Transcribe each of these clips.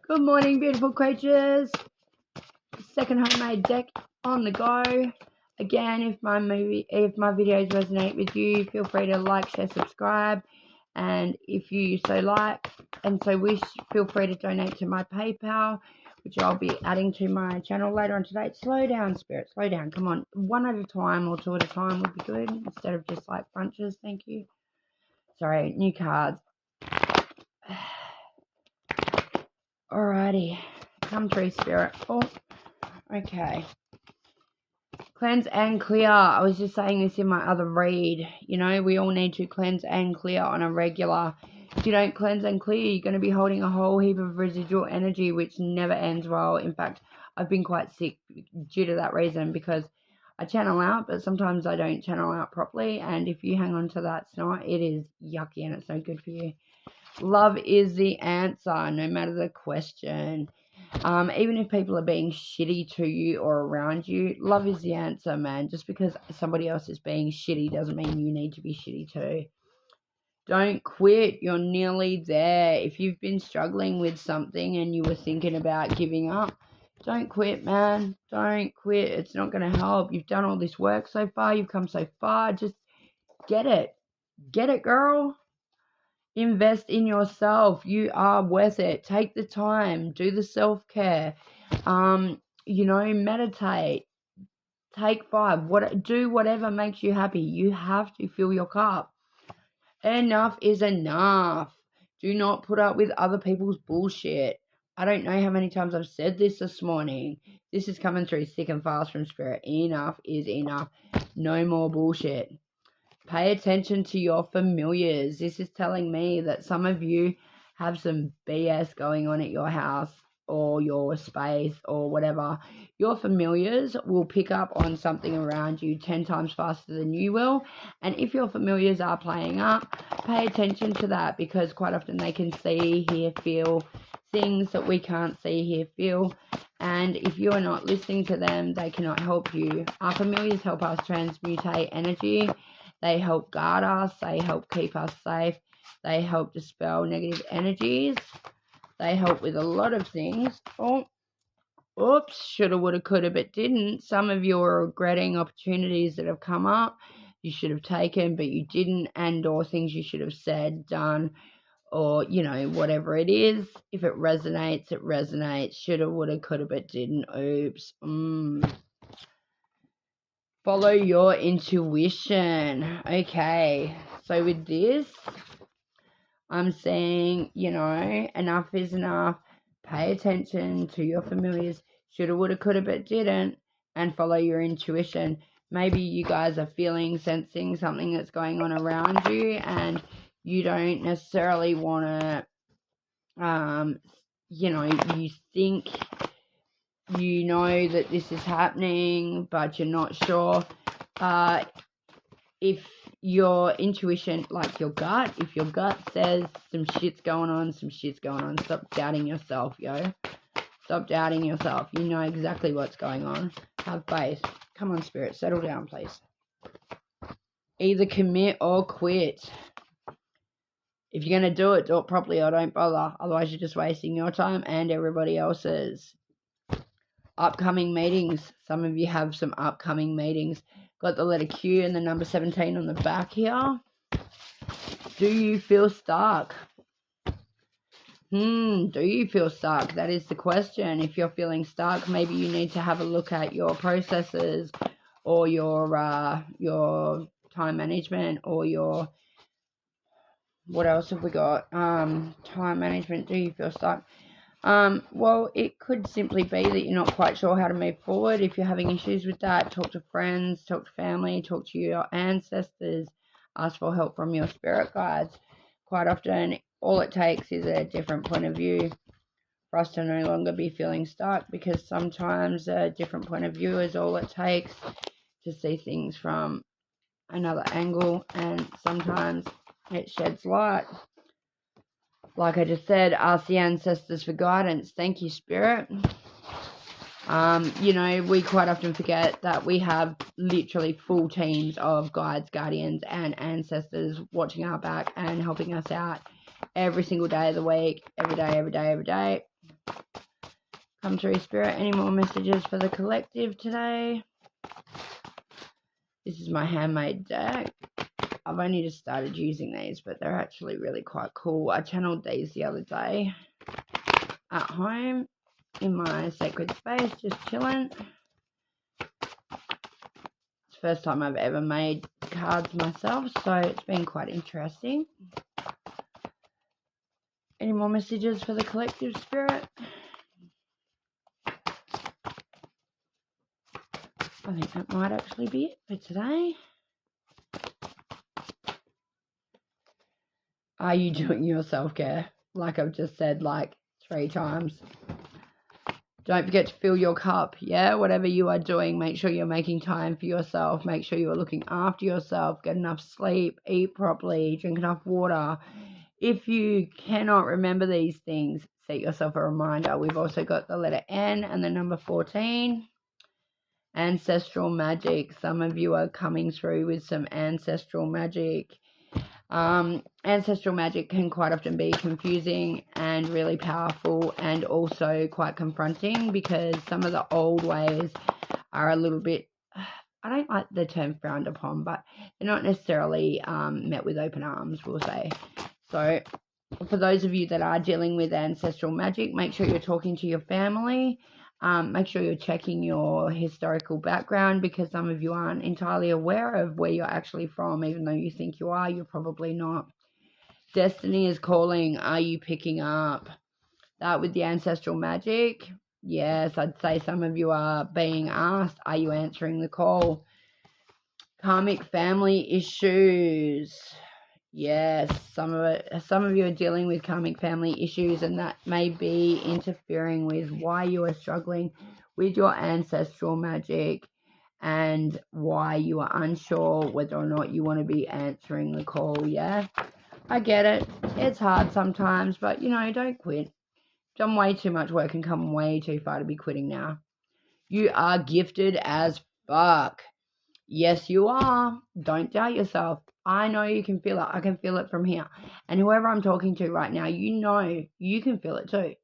Good morning, beautiful creatures. Second homemade deck on the go. Again, if my videos resonate with you, feel free to like, share, subscribe. And if you so like and so wish, feel free to donate to my PayPal, which I'll be adding to my channel later on today. Slow down, Spirit. Slow down. Come on. One at a time or two at a time would be good instead of just like bunches. Thank you. Sorry, new cards. Alrighty. Come through, Spirit. Oh, okay. Cleanse and clear. I was just saying this in my other read. You know, we all need to cleanse and clear on a regular. If you don't cleanse and clear, you're going to be holding a whole heap of residual energy, which never ends well. In fact, I've been quite sick due to that reason because I channel out, but sometimes I don't channel out properly. And if you hang on to that snot, it is yucky and it's no good for you. Love is the answer, no matter the question. Even if people are being shitty to you or around you, love is the answer, man. Just because somebody else is being shitty doesn't mean you need to be shitty too. Don't quit. You're nearly there. If you've been struggling with something and you were thinking about giving up, don't quit, man. Don't quit. It's not going to help. You've done all this work so far. You've come so far. Just get it. Get it, girl. Invest in yourself. You are worth it. Take the time. Do the self-care. Meditate. Take 5. Do whatever makes you happy. You have to fill your cup. Enough is enough. Do not put up with other people's bullshit. I don't know how many times I've said this morning. This is coming through thick and fast from Spirit. Enough is enough. No more bullshit. Pay attention to your familiars. This is telling me that some of you have some BS going on at your house or your space or whatever. Your familiars will pick up on something around you 10 times faster than you will. And if your familiars are playing up, pay attention to that because quite often they can see, hear, feel things that we can't see, hear, feel. And if you are not listening to them, they cannot help you. Our familiars help us transmutate energy. They help guard us. They help keep us safe. They help dispel negative energies. They help with a lot of things. Oh, oops, shoulda, woulda, coulda, but didn't. Some of you are regretting opportunities that have come up. You should have taken, but you didn't, and or things you should have said, done, or, whatever it is. If it resonates, it resonates. Shoulda, woulda, coulda, but didn't. Oops. Follow your intuition. Okay, so with this, I'm saying, enough is enough. Pay attention to your familiars. Shoulda, woulda, coulda, but didn't. And follow your intuition. Maybe you guys are sensing something that's going on around you, and you don't necessarily want to, you think you know that this is happening, but you're not sure. If your intuition, like your gut, if your gut says some shit's going on, stop doubting yourself, yo. Stop doubting yourself. You know exactly what's going on. Have faith. Come on, Spirit, settle down, please. Either commit or quit. If you're going to do it properly or don't bother. Otherwise, you're just wasting your time and everybody else's. Upcoming meetings. Some of you have some upcoming meetings. Got the letter Q and the number 17 on the back here. Do you feel stuck? Do you feel stuck? That is the question. If you're feeling stuck, maybe you need to have a look at your processes or your time management or your... What else have we got? Time management. Do you feel stuck? Well, it could simply be that you're not quite sure how to move forward. If you're having issues with that, talk to friends, talk to family, talk to your ancestors, ask for help from your spirit guides. Quite often, all it takes is a different point of view for us to no longer be feeling stuck, because sometimes a different point of view is all it takes to see things from another angle, and sometimes it sheds light. Like I just said, ask the ancestors for guidance. Thank you, Spirit. We quite often forget that we have literally full teams of guides, guardians, and ancestors watching our back and helping us out every single day of the week, every day. Come through, Spirit. Any more messages for the collective today? This is my handmade deck. I've only just started using these, but they're actually really quite cool. I channeled these the other day at home in my sacred space, just chilling. It's the first time I've ever made cards myself, so it's been quite interesting. Any more messages for the collective, Spirit? I think that might actually be it for today. Are you doing your self-care? Like I've just said like 3 times. Don't forget to fill your cup, yeah? Whatever you are doing, make sure you're making time for yourself. Make sure you are looking after yourself. Get enough sleep, eat properly, drink enough water. If you cannot remember these things, set yourself a reminder. We've also got the letter N and the number 14. Ancestral magic. Some of you are coming through with some ancestral magic. Ancestral magic can quite often be confusing and really powerful, and also quite confronting, because some of the old ways are a little bit, I don't like the term frowned upon, but they're not necessarily met with open arms, we'll say. So for those of you that are dealing with ancestral magic, make sure you're talking to your family. Make sure you're checking your historical background, because some of you aren't entirely aware of where you're actually from. Even though you think you are, you're probably not. Destiny is calling. Are you picking up that with the ancestral magic? Yes, I'd say some of you are being asked, are you answering the call? Karmic family issues. Yes, some of you are dealing with karmic family issues, and that may be interfering with why you are struggling with your ancestral magic, and why you are unsure whether or not you want to be answering the call. Yeah, I get it. It's hard sometimes, but, you know, don't quit. Done way too much work and come way too far to be quitting now. You are gifted as fuck. Yes, you are. Don't doubt yourself. I know you can feel it. I can feel it from here. And whoever I'm talking to right now, you know you can feel it too.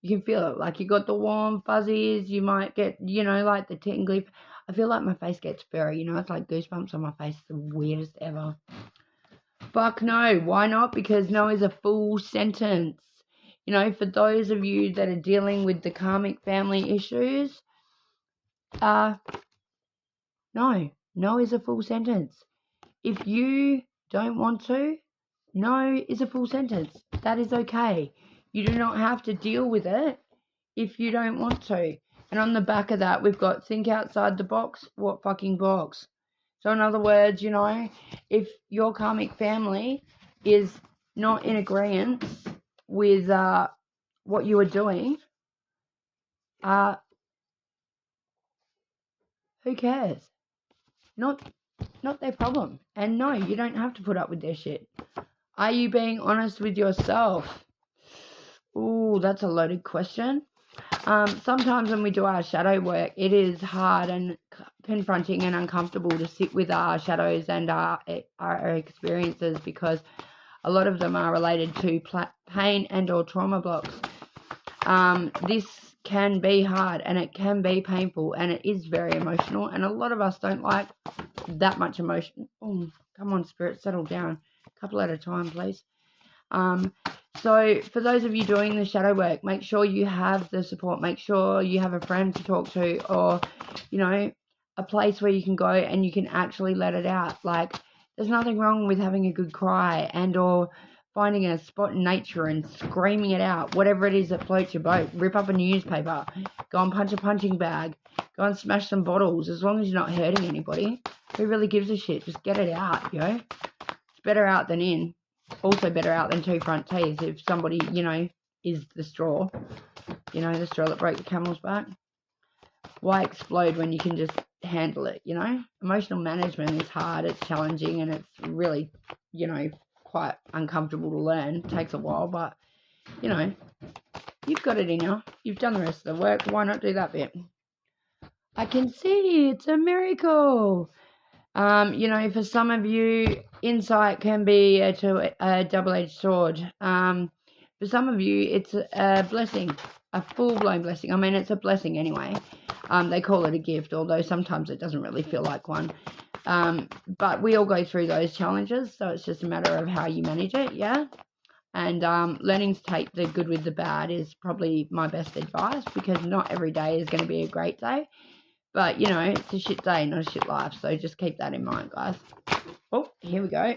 You can feel it. Like, you got the warm fuzzies. You might get, you know, like the tingly. I feel like my face gets furry. You know, it's like goosebumps on my face. The weirdest ever. Fuck no. Why not? Because no is a full sentence. You know, for those of you that are dealing with the karmic family issues, no. No is a full sentence. If you don't want to, no is a full sentence. That is okay. You do not have to deal with it if you don't want to. And on the back of that, we've got think outside the box. What fucking box? So in other words, you know, if your karmic family is not in agreement with what you are doing, who cares? Not their problem. And no, you don't have to put up with their shit. Are you being honest with yourself? Ooh, that's a loaded question. Sometimes when we do our shadow work, it is hard and confronting and uncomfortable to sit with our shadows and our experiences, because a lot of them are related to pain and or trauma blocks. This can be hard, and it can be painful, and it is very emotional, and a lot of us don't like that much emotion. Oh, come on, Spirit, settle down. A couple at a time, please. So for those of you doing the shadow work, make sure you have the support. Make sure you have a friend to talk to, or, you know, a place where you can go and you can actually let it out. Like, there's nothing wrong with having a good cry and or finding a spot in nature and screaming it out. Whatever it is that floats your boat. Rip up a newspaper. Go and punch a punching bag. Go and smash some bottles. As long as you're not hurting anybody. Who really gives a shit? Just get it out, yo. It's better out than in. Also better out than 2 front teeth if somebody, you know, is the straw. You know, the straw that broke the camel's back. Why explode when you can just handle it, you know? Emotional management is hard, it's challenging, and it's really, you know, quite uncomfortable to learn. It takes a while, but, you know, you've got it in you. You've done the rest of the work. Why not do that bit? I can see it's a miracle. You know, for some of you, insight can be a double-edged sword. For some of you, it's a blessing, a full-blown blessing. I mean, it's a blessing anyway. They call it a gift, although sometimes it doesn't really feel like one. But we all go through those challenges, so it's just a matter of how you manage it, yeah? And learning to take the good with the bad is probably my best advice, because not every day is going to be a great day. But, you know, it's a shit day, not a shit life. So just keep that in mind, guys. Oh, here we go.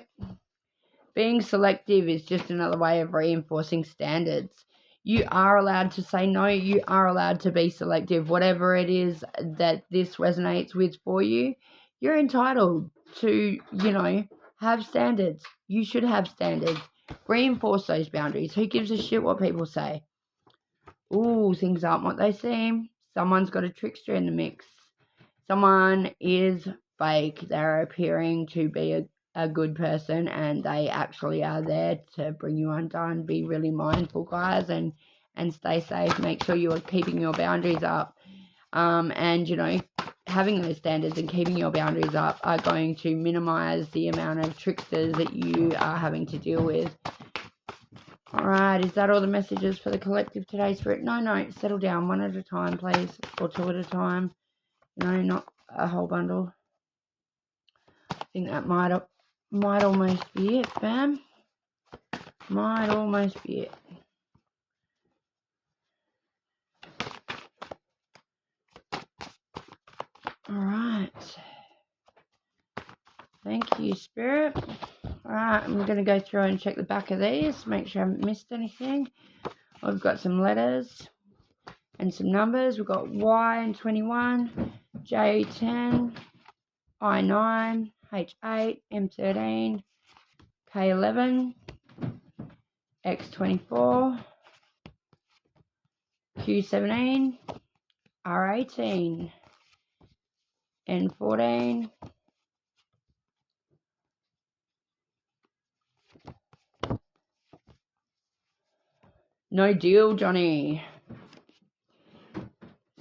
Being selective is just another way of reinforcing standards. You are allowed to say no. You are allowed to be selective. Whatever it is that this resonates with for you, you're entitled to, you know, have standards. You should have standards. Reinforce those boundaries. Who gives a shit what people say? Ooh, things aren't what they seem. Someone's got a trickster in the mix. Someone is fake. They're appearing to be a good person, and they actually are there to bring you undone. Be really mindful, guys, and stay safe. Make sure you are keeping your boundaries up. And, you know, having those standards and keeping your boundaries up are going to minimize the amount of tricksters that you are having to deal with. All right, is that all the messages for the collective today, Spirit? No, settle down, one at a time, please, or two at a time. You know, not a whole bundle. I think that might almost be it, fam. Might almost be it. All right. Thank you, Spirit. All right, I'm going to go through and check the back of these, make sure I haven't missed anything. We've got some letters and some numbers. We've got Y and 21, J10, I9, H8, M13, K11, X24, Q17, R18, N14, no deal, Johnny.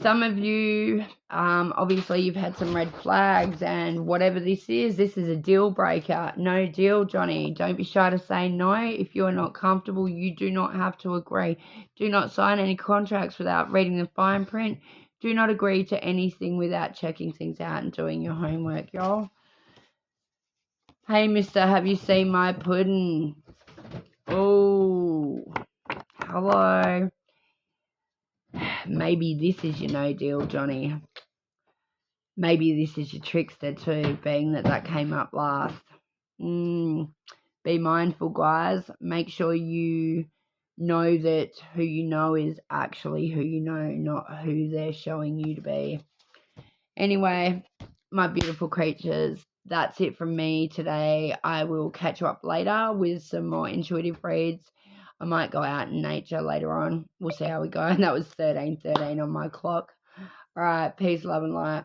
Some of you, obviously you've had some red flags, and whatever this is a deal breaker. No deal, Johnny. Don't be shy to say no. If you are not comfortable, you do not have to agree. Do not sign any contracts without reading the fine print. Do not agree to anything without checking things out and doing your homework, y'all. Hey, mister, have you seen my pudding? Oh, hello. Maybe this is your no deal, Johnny. Maybe this is your trickster too, being that came up last. Be mindful, guys. Make sure you know that who you know is actually who you know, not who they're showing you to be. Anyway, my beautiful creatures, that's it from me today. I will catch you up later with some more intuitive reads. I might go out in nature later on. We'll see how we go. And that was 13:13 on my clock. All right. Peace, love, and light.